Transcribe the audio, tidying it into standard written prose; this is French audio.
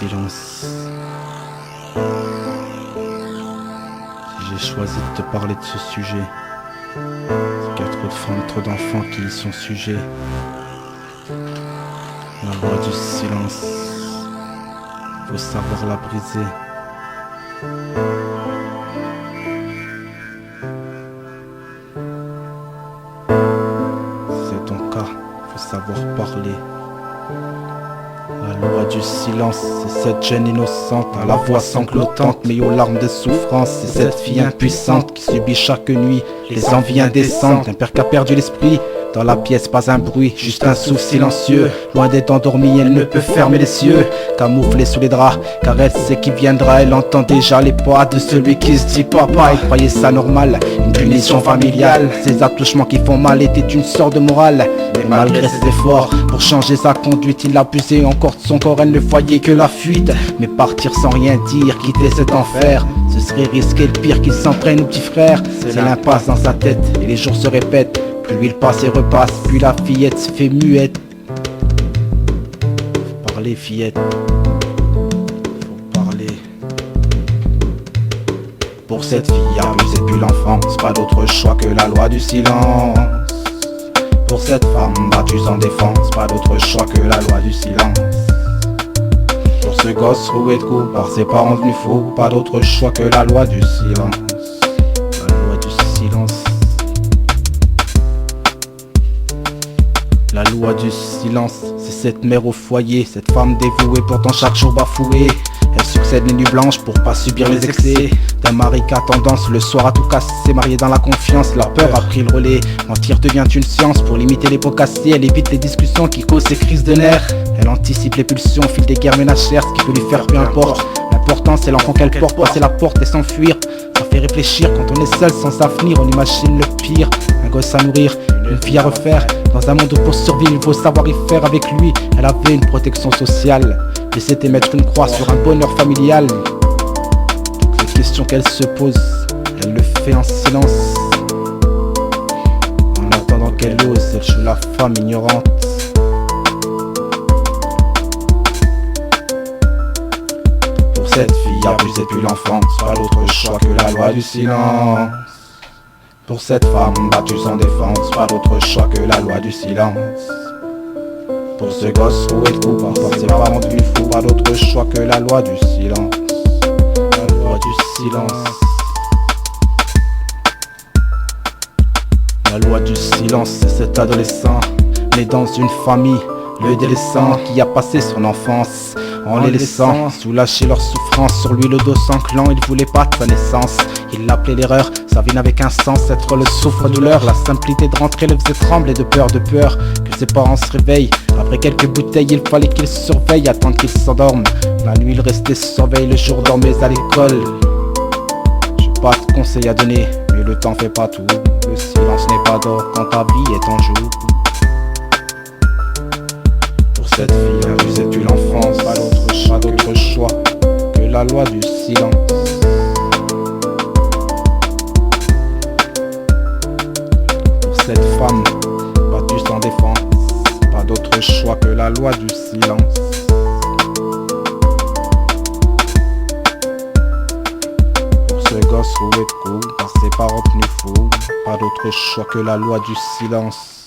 silence. Si j'ai choisi de te parler de ce sujet, c'est qu'il y a trop de femmes, trop d'enfants qui y sont sujets. La loi du silence, faut savoir la briser. C'est ton cas, faut savoir parler. La loi du silence, c'est cette jeune innocente à la voix sanglotante mais aux larmes de souffrance. C'est cette fille impuissante qui subit chaque nuit les envies indécentes d'un père qui a perdu l'esprit. Dans la pièce, pas un bruit, juste un souffle silencieux. Loin d'être endormie, elle ne peut fermer les yeux, camouflée sous les draps, car elle sait qui viendra. Elle entend déjà les pas de celui qui se dit papa. Elle croyait ça normal, une punition familiale. Ces attouchements qui font mal étaient une sorte de morale. Mais malgré ses efforts pour changer sa conduite, il abusait encore de son corps. Elle ne voyait que la fuite, mais partir sans rien dire, quitter cet enfer, ce serait risquer le pire qu'il s'entraîne au petit frère. C'est l'impasse dans sa tête et les jours se répètent. Plus il passe et repasse, puis la fillette se fait muette. Faut parler fillette, faut parler. Pour cette fille abusée depuis l'enfance, pas d'autre choix que la loi du silence. Pour cette femme battue sans défense, pas d'autre choix que la loi du silence. Pour ce gosse roué de coups par ses parents devenus fous, pas d'autre choix que la loi du silence. La loi du silence. La loi du silence, c'est cette mère au foyer, cette femme dévouée pourtant chaque jour bafouée. Elle succède les nuits blanches pour pas subir les excès d'un mari qui a tendance le soir à tout casser. Mariée dans la confiance, la peur a pris le relais. Mentir devient une science pour limiter les pots cassés. Elle évite les discussions qui causent ces crises de nerfs. Elle anticipe les pulsions, file des guerres ménagères, ce qui peut lui faire peu importe. L'important c'est l'enfant qu'elle porte, passer la porte et s'enfuir. Ça fait réfléchir quand on est seul sans avenir, on imagine le pire. Un gosse à nourrir, une fille à refaire. Dans un monde où pour survivre il faut savoir y faire. Avec lui, elle avait une protection sociale, et c'était mettre une croix sur un bonheur familial. Toutes les questions qu'elle se pose, elle le fait en silence. En attendant qu'elle ose, elle joue la femme ignorante. Pour cette fille abusée depuis l'enfance, pas d'autre choix que la loi du silence. Pour cette femme battue sans défense, pas d'autre choix que la loi du silence. Pour ce gosse roué de coups par ses parents devenus fous, pas d'autre choix que la loi du silence. La loi du silence. La loi du silence, c'est cet adolescent né dans une famille, le délaissant qui a passé son enfance en les laissant soulager leur souffrance. Sur lui le dos sanglant, il voulait pas de sa naissance. Il l'appelait l'erreur, sa vie n'avait qu'un sens, être le souffre-douleur. La simplicité de rentrer le faisait trembler de peur que ses parents se réveillent. Après quelques bouteilles, il fallait qu'il se surveille, attendre qu'il s'endorme. La nuit il restait sous surveille, le jour dormait à l'école. J'ai pas de conseils à donner, mais le temps fait pas tout. Le silence n'est pas d'or quand ta vie est en joue. Pour cette fille abusée depuis l'enfance, pas d'autre choix que la loi du silence. Pour cette femme battue sans défense, pas d'autre choix que la loi du silence. Pour ce gosse roué de coups par ses parents devenus fous, pas d'autre choix que la loi du silence.